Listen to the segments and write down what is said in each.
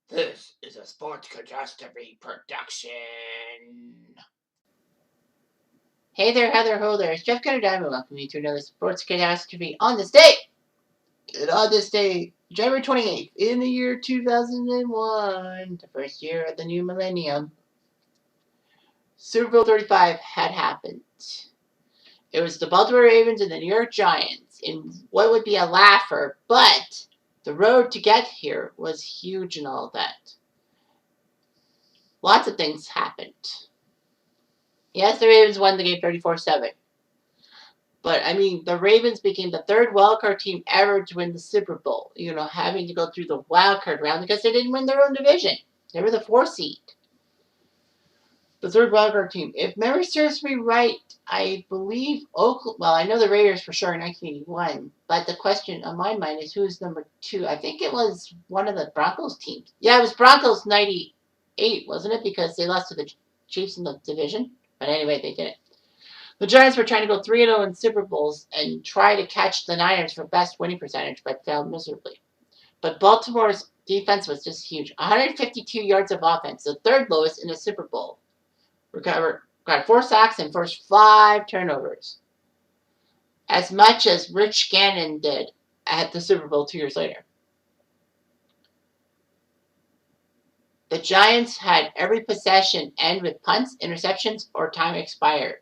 This is a Sports Catastrophe production. Hey there, Heather Ho there. It's Jeff Diamond. Welcome you to another Sports Catastrophe on this day. And on this day, January 28th, in the year 2001, the first year of the new millennium, Super Bowl 35 had happened. It was the Baltimore Ravens and the New York Giants in what would be a laugher, but the road to get here was huge and all that. Lots of things happened. Yes, the Ravens won the game 34-7. But, I mean, the Ravens became the third wildcard team ever to win the Super Bowl. Having to go through the wildcard round because they didn't win their own division. They were the 4th seed. The third wildcard team. If memory serves me right, I believe Oakland. Well, I know the Raiders for sure in 1981. But the question on my mind is who's number 2? I think it was one of the Broncos teams. Yeah, it was Broncos 98, wasn't it? Because they lost to the Chiefs in the division. But anyway, they did it. The Giants were trying to go 3-0 in Super Bowls and try to catch the Niners for best winning percentage, but failed miserably. But Baltimore's defense was just huge. 152 yards of offense, the third lowest in the Super Bowl. Got 4 sacks and forced 5 turnovers. As much as Rich Gannon did at the Super Bowl 2 years later. The Giants had every possession end with punts, interceptions, or time expired.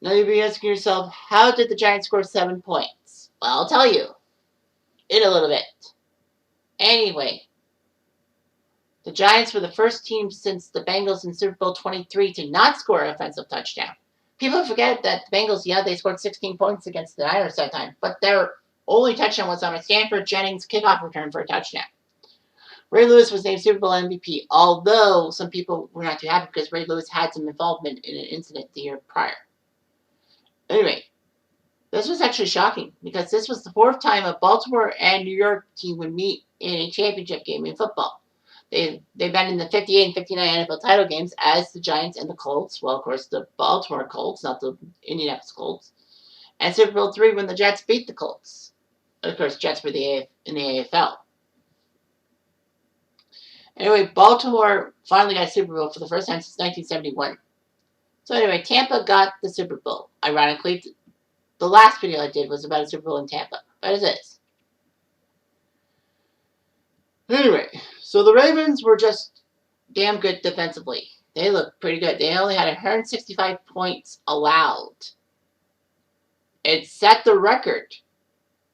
Now you'll be asking yourself, how did the Giants score 7 points? Well, I'll tell you in a little bit. Anyway, the Giants were the first team since the Bengals in Super Bowl 23 to not score an offensive touchdown. People forget that the Bengals, they scored 16 points against the Niners that time, but their only touchdown was on a Stanford Jennings kickoff return for a touchdown. Ray Lewis was named Super Bowl MVP, although some people were not too happy because Ray Lewis had some involvement in an incident the year prior. Anyway, this was actually shocking because this was the 4th time a Baltimore and New York team would meet in a championship game in football. They've been in the 58 and 59 NFL title games as the Giants and the Colts. Well, of course, the Baltimore Colts, not the Indianapolis Colts. And Super Bowl 3 when the Jets beat the Colts. Of course, Jets were in the AFL. Anyway, Baltimore finally got a Super Bowl for the first time since 1971. So anyway, Tampa got the Super Bowl. Ironically, the last video I did was about a Super Bowl in Tampa. But it is. Anyway, so the Ravens were just damn good defensively. They looked pretty good. They only had 165 points allowed. It set the record.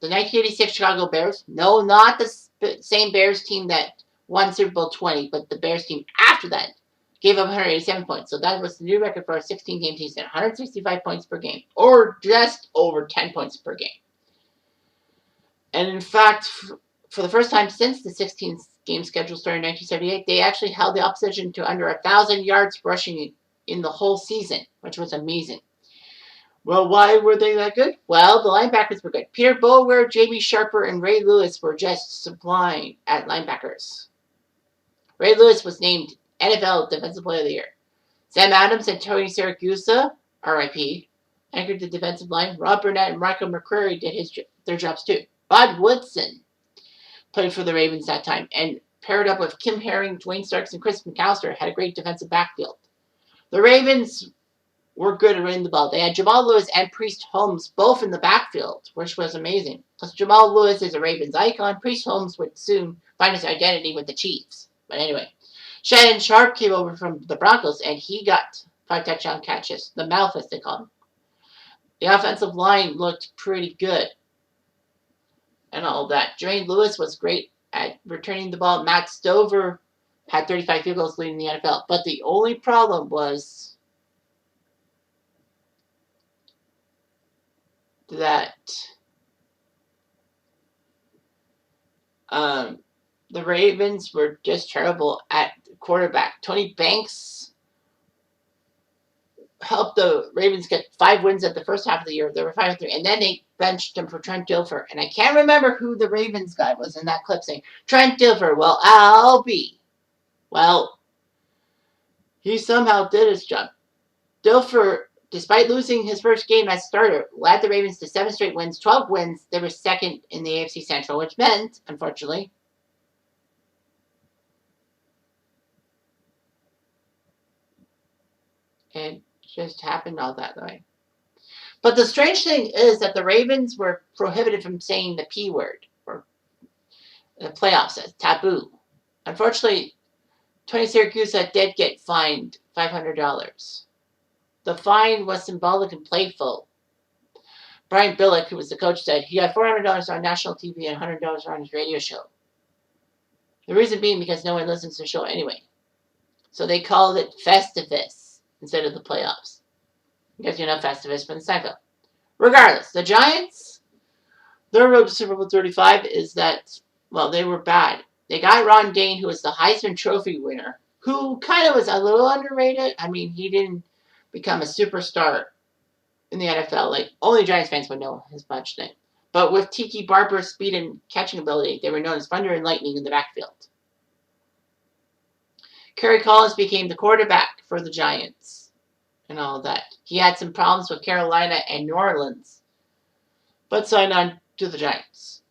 The 1986 Chicago Bears, no, not the same Bears team that won Super Bowl 20, but the Bears team after that gave up 187 points. So that was the new record for a 16-game season, 165 points per game, or just over 10 points per game. And in fact, for the first time since the 16-game schedule started in 1978, they actually held the opposition to under 1,000 yards rushing in the whole season, which was amazing. Well, why were they that good? Well, the linebackers were good. Peter Boulware, J.B. Sharper, and Ray Lewis were just sublime at linebackers. Ray Lewis was named NFL Defensive Player of the Year. Sam Adams and Tony Siragusa, R.I.P., anchored the defensive line. Rob Burnett and Michael McCreary did their jobs too. Bud Woodson played for the Ravens that time and paired up with Kim Herring, Dwayne Starks, and Chris McAllister, had a great defensive backfield. The Ravens were good at running the ball. They had Jamal Lewis and Priest Holmes both in the backfield, which was amazing. Plus, Jamal Lewis is a Ravens icon. Priest Holmes would soon find his identity with the Chiefs. But anyway, Shannon Sharp came over from the Broncos, and he got 5 touchdown catches. The mouth, as they call him. The offensive line looked pretty good. And all that. Jermaine Lewis was great at returning the ball. Matt Stover had 35 field goals leading the NFL. But the only problem was that the Ravens were just terrible at quarterback. Tony Banks helped the Ravens get 5 wins at the first half of the year. They were 5-3, and then they benched him for Trent Dilfer. And I can't remember who the Ravens guy was in that clip saying, Trent Dilfer, well, I'll be. Well, he somehow did his job. Dilfer, despite losing his first game as starter, led the Ravens to 7 straight wins, 12 wins. They were second in the AFC Central, which meant, unfortunately, It just happened all that way. But the strange thing is that the Ravens were prohibited from saying the P word or the playoffs as taboo. Unfortunately, Tony Syracuse did get fined $500. The fine was symbolic and playful. Brian Billick, who was the coach, said he got $400 on national TV and $100 on his radio show. The reason being because no one listens to the show anyway. So they called it Festivus instead of the playoffs. Because you know Festivus from the Seinfeld. Regardless, the Giants, their road to Super Bowl 35 is that, well, they were bad. They got Ron Dane, who was the Heisman Trophy winner, who kind of was a little underrated. I mean, he didn't become a superstar in the NFL. Like, only Giants fans would know his much thing. But with Tiki Barber's speed and catching ability, they were known as thunder and lightning in the backfield. Kerry Collins became the quarterback for the Giants and all that. He had some problems with Carolina and New Orleans, but signed on to the Giants,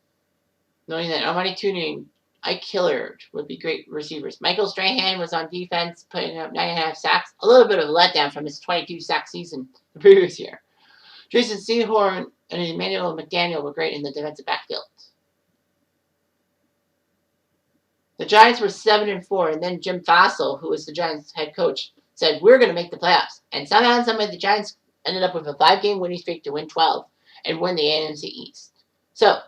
knowing that Amani Tooney, Ike Hilliard would be great receivers. Michael Strahan was on defense, putting up 9.5 sacks. A little bit of a letdown from his 22-sack season the previous year. Jason Sehorn and Emmanuel McDaniel were great in the defensive backfield. The Giants were 7-4, and then Jim Fassel, who was the Giants' head coach, said, "We're going to make the playoffs." And somehow, the Giants ended up with a 5-game winning streak to win 12 and win the NFC East. So,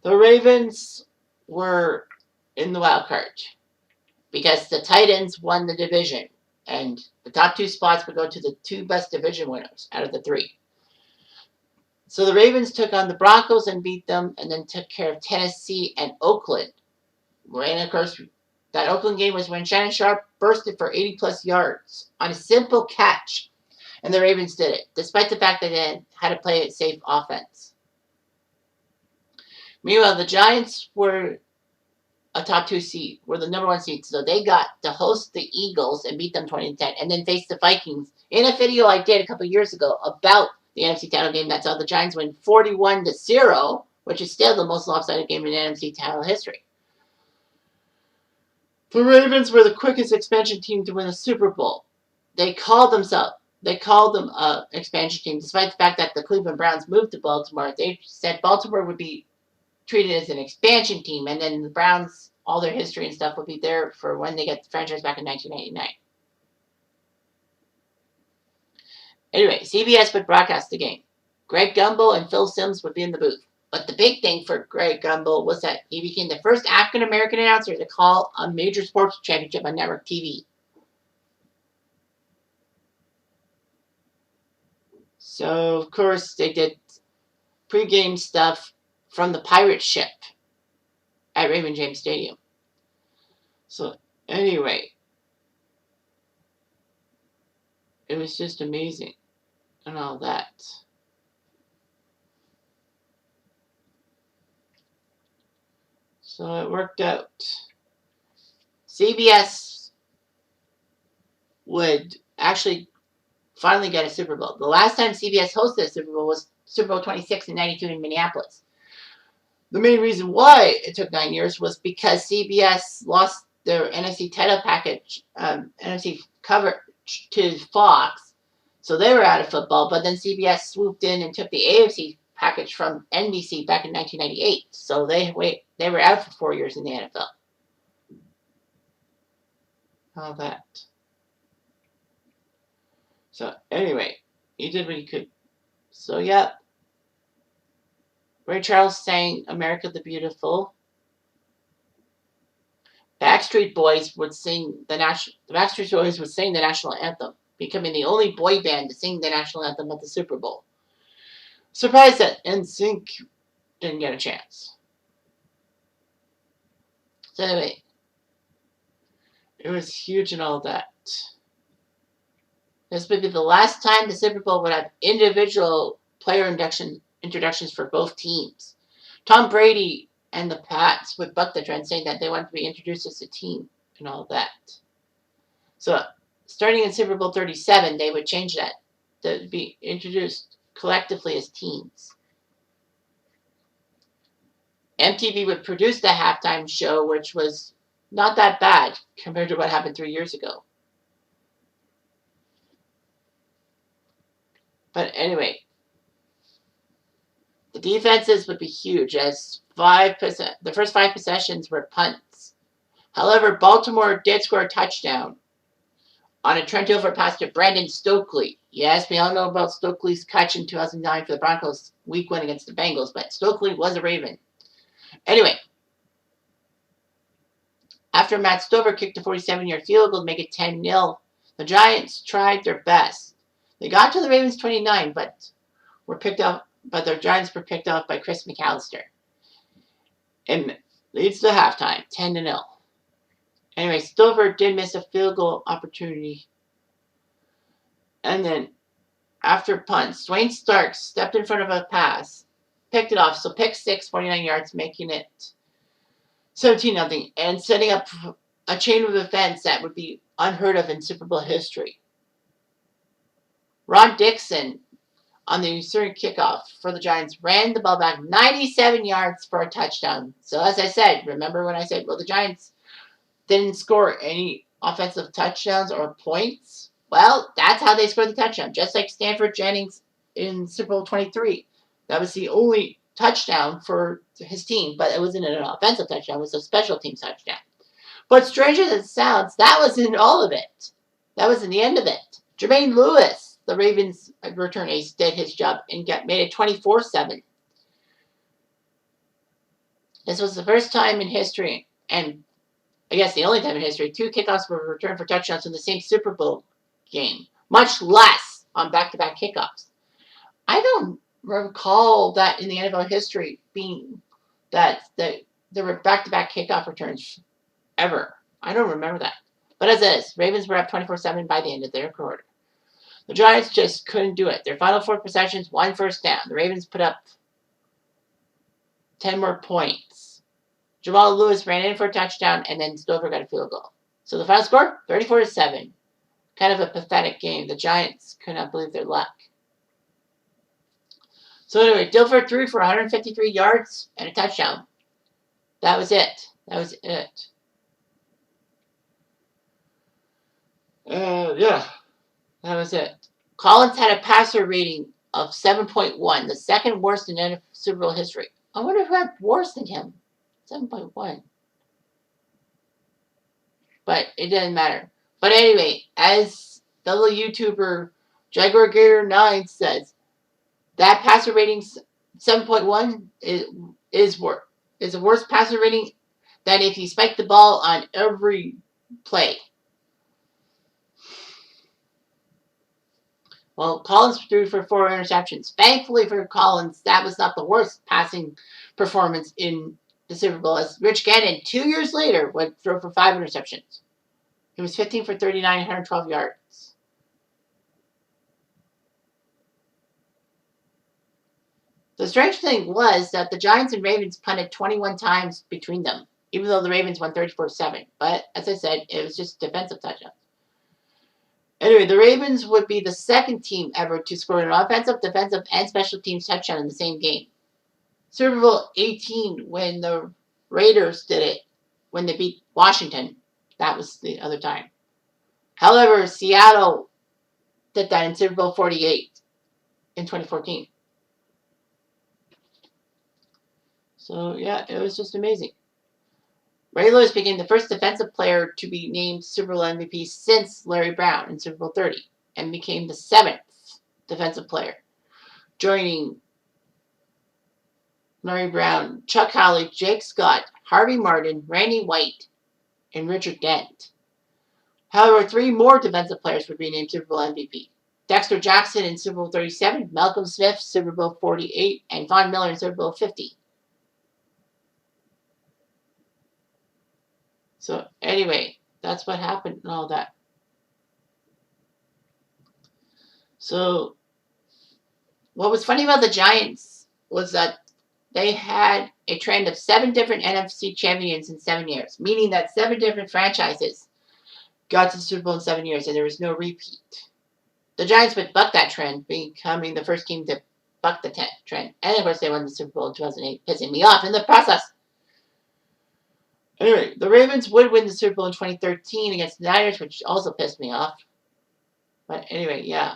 the Ravens were in the wild card because the Titans won the division, and the top 2 spots would go to the 2 best division winners out of the 3. So the Ravens took on the Broncos and beat them, and then took care of Tennessee and Oakland. And of course, that Oakland game was when Shannon Sharp bursted for 80-plus yards on a simple catch, and the Ravens did it, despite the fact that they had to play a safe offense. Meanwhile, the Giants were a top 2 seed, were the number 1 seed, so they got to host the Eagles and beat them 20-10, and then face the Vikings. In a video I did a couple years ago about the NFC title game, that saw the Giants win 41-0, which is still the most lopsided game in NFC title history. The Ravens were the quickest expansion team to win a Super Bowl. They called them an expansion team, despite the fact that the Cleveland Browns moved to Baltimore. They said Baltimore would be treated as an expansion team, and then the Browns, all their history and stuff, would be there for when they get the franchise back in 1989. Anyway, CBS would broadcast the game. Greg Gumbel and Phil Simms would be in the booth. But the big thing for Greg Gumbel was that he became the first African-American announcer to call a major sports championship on network TV. So, of course, they did pregame stuff from the pirate ship at Raymond James Stadium. So, anyway, it was just amazing and all that. So it worked out. CBS would actually finally get a Super Bowl. The last time CBS hosted a Super Bowl was Super Bowl 26 in 92 in Minneapolis. The main reason why it took 9 years was because CBS lost their NFC title package, NFC coverage to Fox. So they were out of football, but then CBS swooped in and took the AFC package from NBC back in 1998. So they were out for 4 years in the NFL. All that. So anyway, he did what he could. So yeah, Ray Charles sang "America the Beautiful." Backstreet Boys would sing the national anthem, becoming the only boy band to sing the national anthem at the Super Bowl. Surprised that NSYNC didn't get a chance. So anyway, it was huge and all that. This would be the last time the Super Bowl would have individual player introductions for both teams. Tom Brady and the Pats would buck the trend, saying that they wanted to be introduced as a team and all that. So, starting in Super Bowl 37, they would change that. They would be introduced collectively as teams. MTV would produce the halftime show, which was not that bad compared to what happened 3 years ago. But anyway, the defenses would be huge as the first 5 possessions were punts. However, Baltimore did score a touchdown on a Trent Dilfer pass to Brandon Stokely. Yes, we all know about Stokely's catch in 2009 for the Broncos week 1 against the Bengals, but Stokely was a Raven. Anyway, after Matt Stover kicked a 47-yard field goal to make it 10-0, the Giants tried their best. They got to the Ravens 29, but their Giants were picked off by Chris McAllister. And leads to halftime, 10-0. Anyway, Stover did miss a field goal opportunity. And then, after punts, Dwayne Starks stepped in front of a pass, picked it off. So pick 6, 49 yards, making it 17-0, and setting up a chain of events that would be unheard of in Super Bowl history. Ron Dixon, on the ensuing kickoff for the Giants, ran the ball back 97 yards for a touchdown. So as I said, remember when I said, well, the Giants didn't score any offensive touchdowns or points? Well, that's how they scored the touchdown, just like Stanford Jennings in Super Bowl 23. That was the only touchdown for his team, but it wasn't an offensive touchdown. It was a special teams touchdown. But stranger than it sounds, that wasn't all of it. That wasn't the end of it. Jermaine Lewis, the Ravens return ace, did his job and made it 24-7. This was the first time in history, and I guess the only time in history, 2 kickoffs were returned for touchdowns in the same Super Bowl game, much less on back-to-back kickoffs. I don't recall that in the NFL history being that there were back-to-back kickoff returns ever. I don't remember that. But as it is, Ravens were up 24-7 by the end of their quarter. The Giants just couldn't do it. Their final 4 possessions, 1 first down. The Ravens put up 10 more points. Jamal Lewis ran in for a touchdown, and then Stover got a field goal. So the final score, 34-7. Kind of a pathetic game. The Giants could not believe their luck. So anyway, Dilfer threw for 153 yards and a touchdown. That was it. Yeah, that was it. Collins had a passer rating of 7.1, the second worst in NFL Super Bowl history. I wonder who had worse than him. 7.1. But it doesn't matter. But anyway, as fellow YouTuber Jaguar Gator 9 says, that passer rating 7.1 is a worse passer rating than if you spike the ball on every play. Well, Collins threw for 4 interceptions. Thankfully for Collins, that was not the worst passing performance in the Super Bowl, as Rich Gannon, 2 years later, would throw for 5 interceptions. He was 15 for 39, 112 yards. The strange thing was that the Giants and Ravens punted 21 times between them, even though the Ravens won 34-7. But, as I said, it was just defensive touchdowns. Anyway, the Ravens would be the second team ever to score an offensive, defensive, and special teams touchdown in the same game. Super Bowl 18, when the Raiders did it, when they beat Washington, that was the other time. However, Seattle did that in Super Bowl 48 in 2014. So, yeah, it was just amazing. Ray Lewis became the first defensive player to be named Super Bowl MVP since Larry Brown in Super Bowl 30, and became the 7th defensive player, joining Larry Brown, Chuck Howley, Jake Scott, Harvey Martin, Randy White, and Richard Dent. However, 3 more defensive players would be named Super Bowl MVP. Dexter Jackson in Super Bowl 37, Malcolm Smith, Super Bowl 48, and Von Miller in Super Bowl 50. So, anyway, that's what happened and all that. So, what was funny about the Giants was that they had a trend of 7 different NFC champions in 7 years, meaning that 7 different franchises got to the Super Bowl in 7 years, and there was no repeat. The Giants would buck that trend, becoming the first team to buck the trend. And, of course, they won the Super Bowl in 2008, pissing me off in the process. Anyway, the Ravens would win the Super Bowl in 2013 against the Niners, which also pissed me off. But anyway, yeah.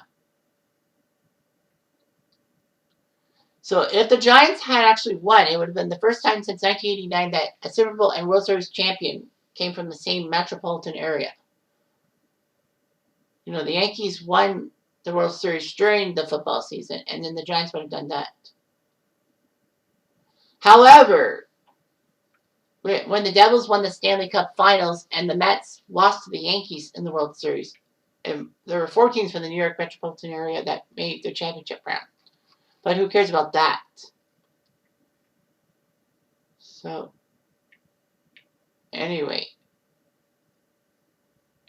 So if the Giants had actually won, it would have been the first time since 1989 that a Super Bowl and World Series champion came from the same metropolitan area. You know, the Yankees won the World Series during the football season, and then the Giants would have done that. However, when the Devils won the Stanley Cup Finals and the Mets lost to the Yankees in the World Series, and there were 4 teams from the New York metropolitan area that made their championship round. But who cares about that? So, anyway,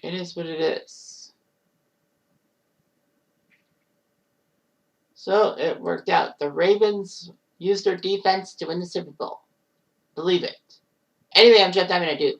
it is what it is. So, it worked out. The Ravens used their defense to win the Super Bowl. Believe it. Anyway, I'm Jan28.